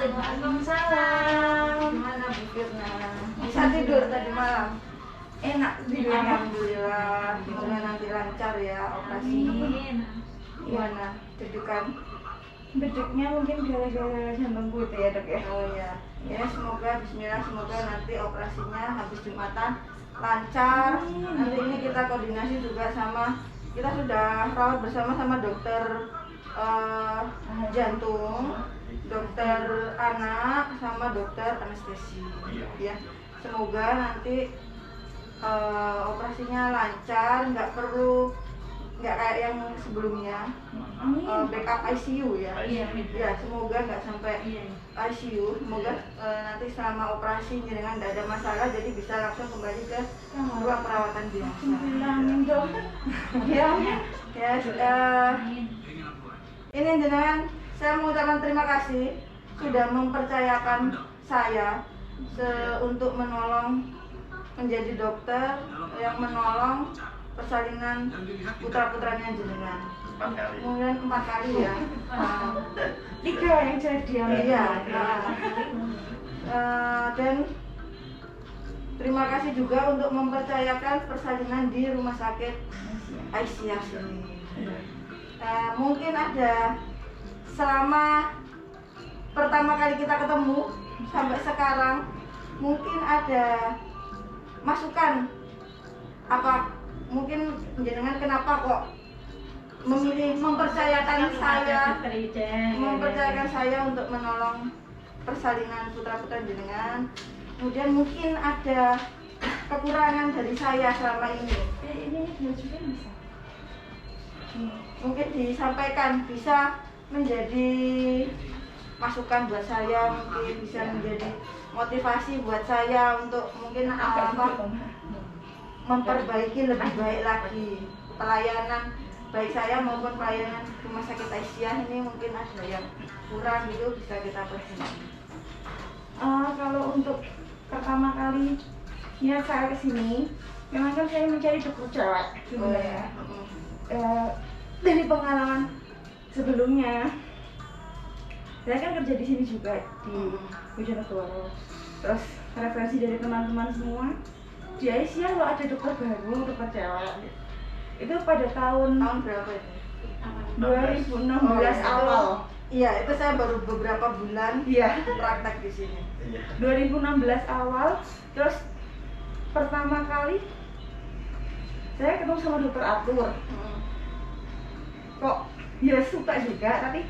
Waalaikumsalam. Gimana Bu Firna? Bisa tidur tadi malam? Enak tidurnya. Alhamdulillah. Semoga nanti lancar ya operasi. Amin. Gimana? Dudukan? Beduknya mungkin gara-gara jantungku itu ya dok ya. Oh ya. Ya semoga Bismillah semoga nanti operasinya habis Jumatan lancar. Nanti ini kita koordinasi juga sama, kita sudah rawat bersama sama dokter jantung, dokter anak, sama dokter anestesi. Ya, semoga nanti operasinya lancar, nggak kayak yang sebelumnya. Backup ICU ya. Iya. Ya, semoga nggak sampai Iya. ICU. Semoga nanti selama operasi dengan nggak ada masalah, jadi bisa langsung kembali ke ruang perawatan biasa. Amin dok. Ya, ya. Ini jenengan, saya mengucapkan terima kasih sudah mempercayakan saya untuk menolong menjadi dokter yang menolong persalinan putra-putranya jenengan. Kemudian 4 kali ya. 3 yang jadi Iya. Dan terima kasih juga untuk mempercayakan persalinan di rumah sakit Aisyah sini. Mungkin ada selama pertama kali kita ketemu sampai sekarang, mungkin ada masukan apa, mungkin jenengan kenapa kok memilih mempercayakan saya untuk menolong persalinan putra-putra jenengan. Kemudian mungkin ada kekurangan dari saya selama ini. Ini juga bisa. Mungkin disampaikan, bisa menjadi masukan buat saya, mungkin bisa menjadi motivasi buat saya untuk mungkin memperbaiki lebih baik lagi pelayanan baik saya maupun pelayanan rumah sakit Aisyah ini. Mungkin ada yang kurang gitu, bisa kita perbaiki. Kalau untuk pertama kali ya saya kesini, memang kan saya mencari dokter cewek. Oh ya. Dari pengalaman sebelumnya, saya kan kerja di sini juga di Bojonegoro. Terus referensi dari teman-teman semua, di Aisyah lo ada dokter baru, dokter cewek. Itu pada tahun berapa itu? 2016 awal. Iya, itu saya baru beberapa bulan praktek di sini. 2016 awal, terus pertama kali saya ketemu sama dokter Arthur. Kok ya suka juga, tapi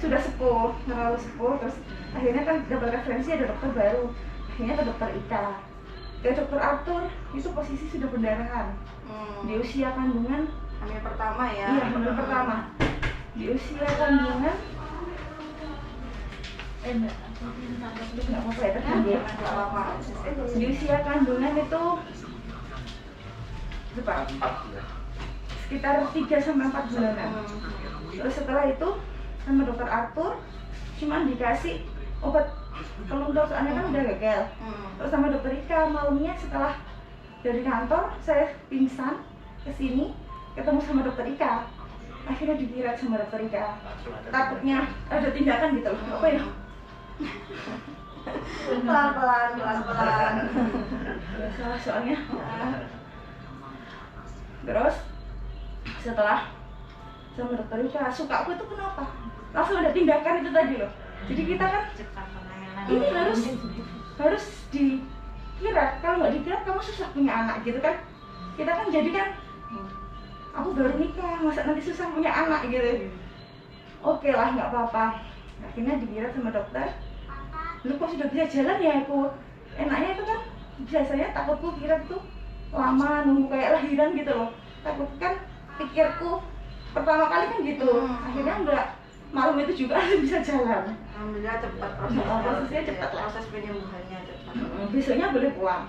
sudah sepuh, terlalu sepuh. Terus akhirnya kan dapat referensi ada dokter baru, akhirnya ke dokter Ika. Ke dokter Arthur itu posisi sudah pendarahan di usia kandungan hamil pertama ya. Iya, hamil pertama di usia kandungan nggak apa-apa ya, di usia kandungan itu sekitar 3-4 bulanan. Terus setelah itu sama dokter Arthur cuman dikasih obat peluntur soalnya kan udah gagal. Terus sama dokter Ika malamnya setelah dari kantor saya pingsan kesini ketemu sama dokter Ika, akhirnya dipirat sama dokter Ika. Takutnya ada tindakan gitu loh, apa ya? pelan-pelan. Salah soalnya. Terus setelah sama dokter Ika, suka aku itu kenapa? Langsung ada tindakan itu tadi loh. Jadi kita kan ini harus dikirat. Kalau nggak dikirat kamu susah punya anak gitu kan. Kita kan jadi kan, aku baru nikah, masa nanti susah punya anak gitu. Oke lah, nggak apa-apa. Akhirnya dikirat sama dokter. Lu kok sudah bisa jalan ya aku? Enaknya itu kan biasanya takutku kirat tuh lama nunggu kayak lahiran gitu loh. Takut kan, pikirku pertama kali kan gitu. Akhirnya enggak, malam itu juga bisa jalan. Alhamdulillah cepat prosesnya cepat lah. Proses penyembuhannya cepat. Besoknya boleh pulang.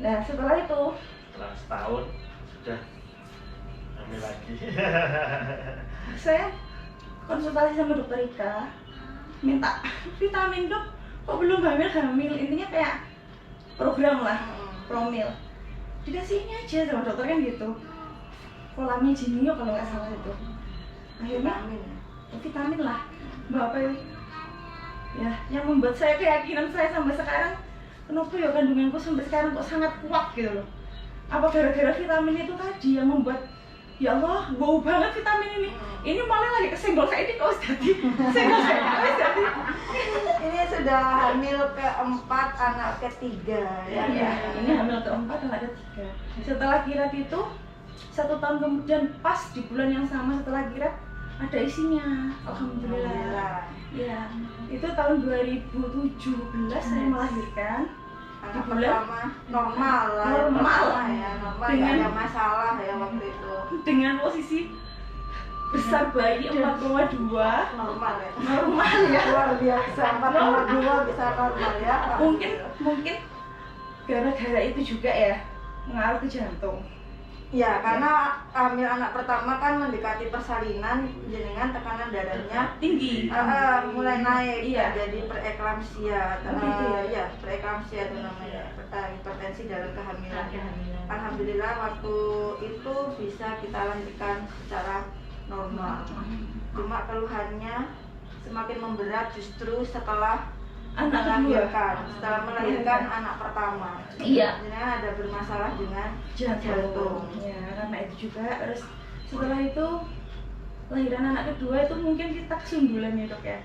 Nah setelah itu setelah setahun sudah hamil lagi. saya konsultasi sama dokter Ika, minta vitamin dok, kok belum hamil. Intinya kayak program lah, promil. Dikasih ini aja sama dokter kan gitu, Polamia Genio kalau nggak salah itu. Akhirnya vitamin lah, mbak apa ya? Ya, yang membuat saya keyakinan saya sampai sekarang, kenapa ya kandunganku sampai sekarang kok sangat kuat gitu loh. Apa gara-gara vitamin itu tadi yang membuat, ya Allah, wow banget vitamin ini. Ini malah lagi kesenggol saya ini kok jadi senggol saya jadi. Ini sudah hamil keempat, anak ketiga ya. Iya, ini hamil keempat, anak ketiga. Setelah kirap itu 1 tahun kemudian pas di bulan yang sama setelah kirap ada isinya. Alhamdulillah. Ya, itu tahun 2017 saya melahirkan. Anak Di bulan pertama normal lah. Normal. Ya, normal, Dengan- nggak ada masalah ya waktu itu. dengan posisi besar bayi 4,2 Normal ya. normal ya. Luar biasa, 4,2 bisa normal ya. Mungkin gara-gara itu juga ya mengaruh ke jantung. Ya, karena hamil anak pertama kan mendekati persalinan, jenengan tekanan darahnya Tinggi. mulai naik, Iya. jadi preeklamsia, Begitu ya? ya preeklamsia itu namanya, hipertensi dalam kehamilan. Alhamdulillah waktu itu bisa kita lanjutkan secara normal. Cuma keluhannya semakin memberat justru setelah Anak kedua. melahirkan anak pertama. Iya. Jenengan ada bermasalah dengan Jantung. Ya, karena itu juga. Terus setelah itu lahiran anak kedua itu mungkin kita kesundulan ya dok ya.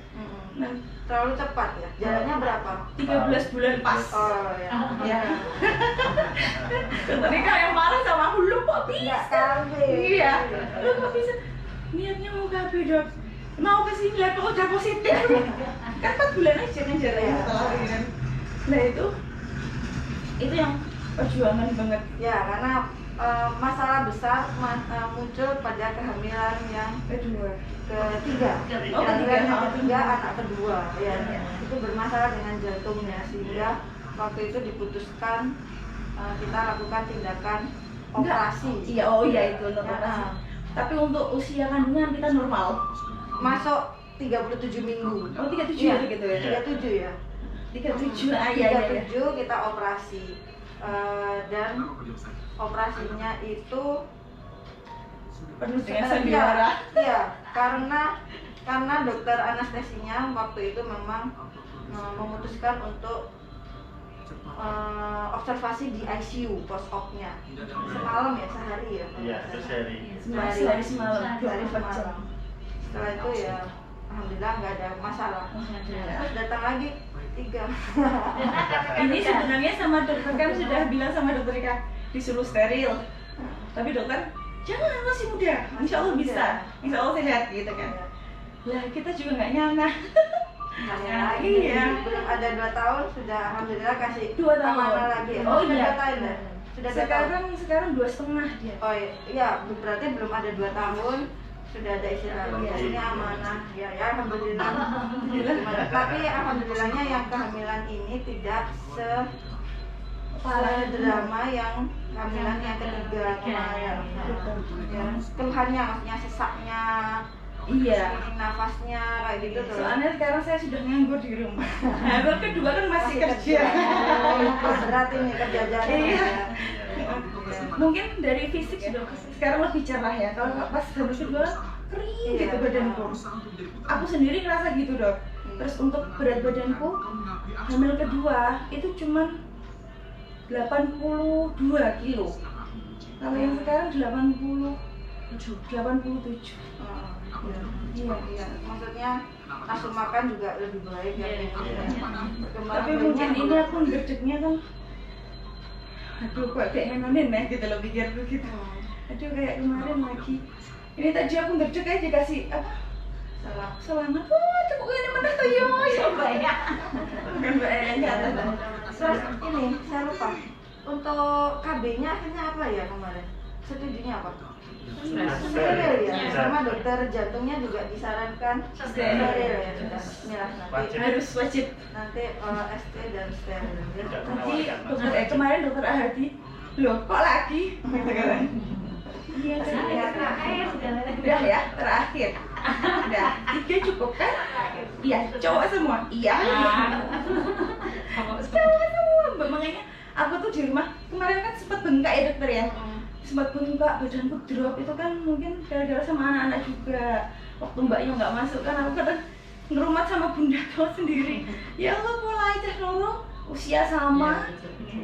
Nah, Terlalu cepat ya. Jalannya berapa? 13 bulan pas. Oh ya. Ya. Tadi kan yang marah sama aku, lu kok bisa? Enggak KB. Iya, lu kok bisa? Niatnya mau KB dok, mau kesini lihat kok udah positif. Kan 4 bulan aja kan jalannya setelah lahiran. Nah itu yang perjuangan banget. Ya, karena masalah besar muncul pada kehamilan yang Kedua. ketiga. Oh, Kehamilan yang ketiga. ketiga anak kedua ya. Iya. Itu bermasalah dengan jantungnya sehingga waktu itu diputuskan kita lakukan tindakan operasi. Iya, oh iya itu untuk Ya, operasi. Tapi untuk usia kandungan kita normal. masuk 37 minggu. Oh 37 Iya, ya gitu ya. 37 ya. 37 ah iya iya. 37 kita operasi. Dan operasinya itu Penuh dengan sandiwara. Iya, karena dokter anestesinya waktu itu memang memutuskan untuk observasi di ICU post op-nya. Semalam ya, sehari ya. Iya, itu seri. Sehari semalam, 24 Sehari jam. semalam. Setelah itu ya alhamdulillah nggak ada masalah. Terus datang lagi 3. Ini sebenarnya sama dokter kan sudah bilang sama dokter Ika disuruh steril. Tapi dokter jangan masih muda, insya Allah bisa, insya Allah sehat gitu kan. Lah kita juga nggak nyana. lagi Iya. belum ada 2 tahun sudah alhamdulillah kasih 2 tahun. amanah lagi ya. Oh Sudah iya. 2 tahun ya? Sudah 2 tahun. Sekarang 2,5 dia. Oh iya, berarti belum ada 2 tahun sudah ada istilah Iya. ini amanah ya alhamdulillah. Tapi alhamdulillahnya yang kehamilan ini tidak drama yang kehamilan yang ketiga kemarin. Ya, keluhannya maksudnya sesaknya, Iya. nafasnya kayak gitu tuh. Soalnya sekarang saya sudah nganggur di rumah. Hamil kedua kan masih kerja. Berat ini kerja jalan. Iya. Ya. Mungkin dari fisik sudah sekarang lebih cerah ya. Kalau pas hamil kedua kering gitu badanku. Aku sendiri ngerasa gitu dok. Terus untuk berat badanku hamil kedua itu cuman 82 kilo. Kalau yang sekarang 87. Iya, iya. Maksudnya nafsu makan juga lebih baik ya. Tapi mungkin ini aku ngedeknya kan, aduh kok kayak nenek gitu loh pikirku gitu. Aduh kayak kemarin lagi. Ini tadi aku ngedek aja dikasih apa? Selamat. Wah, cukup ini meneh tuh yo. Ya banyak. Bukan banyak. Terus ini saya lupa. Untuk KB-nya akhirnya apa ya kemarin? Setujunya apa? Steril ya. Sama dokter jantungnya juga disarankan steril ya. Bismillah nanti. Harus wajib. Nanti ST dan steril. Nanti dokter kemarin dokter Ahadi, loh kok lagi? Gitu kan. Iya, udah ya, terakhir. Udah, 3 cukup kan? Iya, cowok semua. Iya. Cowok semua. Makanya aku tuh di rumah kemarin kan sempat bengkak ya dokter ya. Sempat bengkak, badanku drop itu kan mungkin gara-gara sama anak-anak juga. Waktu mbaknya nggak masuk kan aku kadang ngerumat sama bunda tua sendiri. Ya Allah, mulai cah loro usia sama,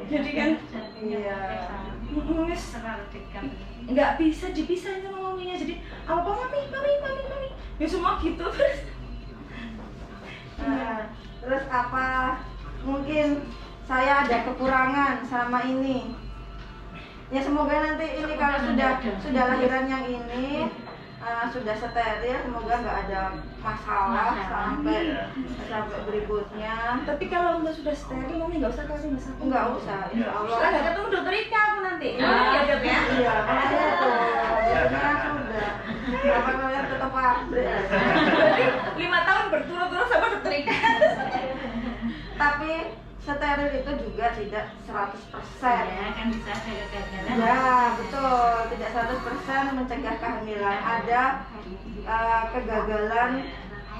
jadi kan Iya. nggak bisa dipisahin sama maminya. Jadi apa mami ya semua gitu terus. Nah, terus apa mungkin saya ada kekurangan sama ini, ya semoga nanti ini kalau sudah lahiran yang ini sudah steril, semoga nggak ada masalah sampai berikutnya. Tapi kalau nggak sudah steril mami nggak usah kasih masak. Nggak usah, insya Allah. Setelah ketemu dokter Ika aku nanti. Ya dok ya. Iya, makanya tuh biasanya sudah apa namanya tetap pabrik. Berarti 5 tahun berturut-turut sama dokter Ika. Tapi steril itu juga tidak 100%. Ya kan bisa ada kegagalan. Ya, betul. Tidak 100% mencegah kehamilan. Ada kegagalan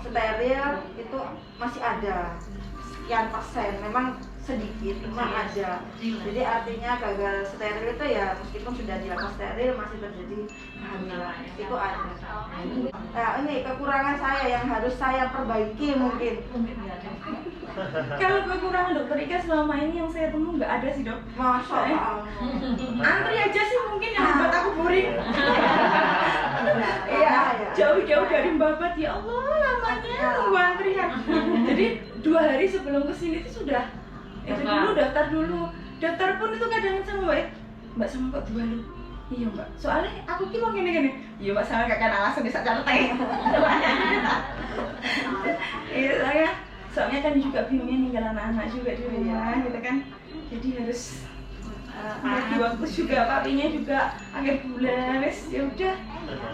steril itu masih ada. Sekian persen, memang sedikit, cuma ada. Jadi artinya gagal steril itu ya meskipun sudah dilakukan steril masih terjadi kehamilan. Itu ada. Nah, ini kekurangan saya yang harus saya perbaiki mungkin. Kalau kekurangan dokter Ika selama ini yang saya temui nggak ada sih dok. Masya Allah. Antri aja sih mungkin yang buat aku boring. Iya, Ya. jauh-jauh dari Babat, ya Allah lamanya nunggu antrian. Jadi 2 hari sebelum kesini itu sudah itu dulu daftar pun itu kadang sama mbak sama kok 2 lu. Iya mbak, soalnya aku ki mau gini. Iya mbak, sama kakak langsung bisa catet. Iya saya, soalnya kan juga bingungnya ninggal anak-anak juga di rumah gitu kan. Jadi harus bagi waktu juga, papinya juga akhir bulan, ya udah.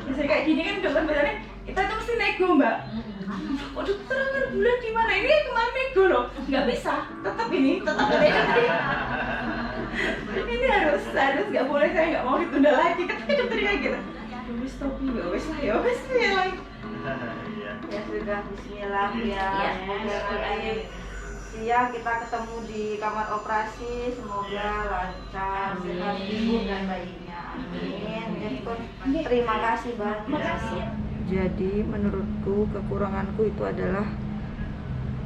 Misalnya kayak gini kan dokter biasanya kita tuh mesti nego mbak. Oh dokter akhir bulan di mana? Ini kemarin nego loh, nggak bisa. Tetap ini. Ini harus nggak boleh, saya nggak mau ditunda lagi. Tapi dokter kayak gitu. Wes stop dulu, wes lah ya, wes ya lagi. Ya sudah, bismillah ya. Semoga nanti siang kita ketemu di kamar operasi, semoga lancar, sehat ibu dan bayinya. Amin. Terima kasih banyak. Makasih. Jadi menurutku kekuranganku itu adalah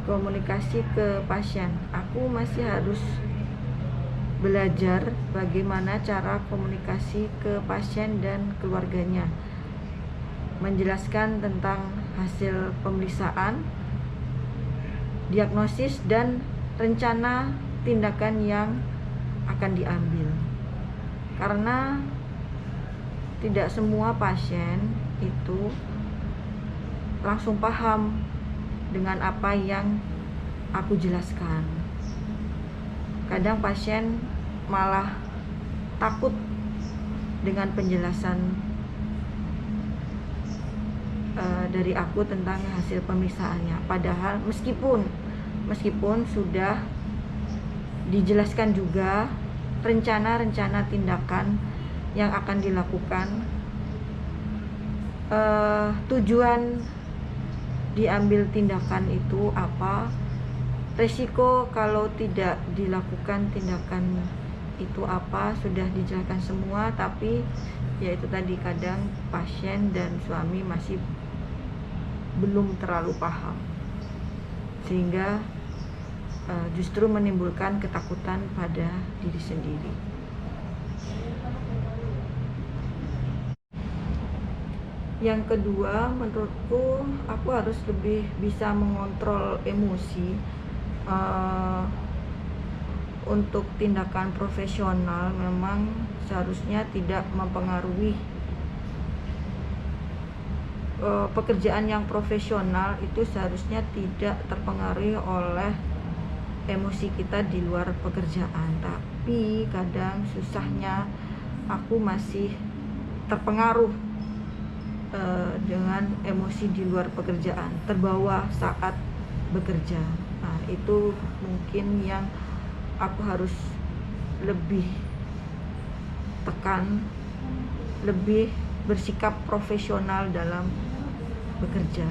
komunikasi ke pasien. Aku masih harus belajar bagaimana cara komunikasi ke pasien dan keluarganya, menjelaskan tentang hasil pemeriksaan, diagnosis, dan rencana tindakan yang akan diambil. Karena tidak semua pasien itu langsung paham dengan apa yang aku jelaskan. Kadang pasien malah takut dengan penjelasan dari aku tentang hasil pemeriksaannya. Padahal meskipun sudah dijelaskan juga rencana-rencana tindakan yang akan dilakukan, tujuan diambil tindakan itu apa, resiko kalau tidak dilakukan tindakan itu apa, sudah dijelaskan semua. Tapi yaitu tadi, kadang pasien dan suami masih belum terlalu paham, sehingga justru menimbulkan ketakutan pada diri sendiri. Yang kedua, menurutku aku harus lebih bisa mengontrol emosi. Untuk tindakan profesional memang seharusnya tidak mempengaruhi pekerjaan yang profesional itu seharusnya tidak terpengaruhi oleh emosi kita di luar pekerjaan. Tapi kadang susahnya aku masih terpengaruh dengan emosi di luar pekerjaan, terbawa saat bekerja. Nah, itu mungkin yang aku harus lebih tekan, lebih bersikap profesional dalam bekerja.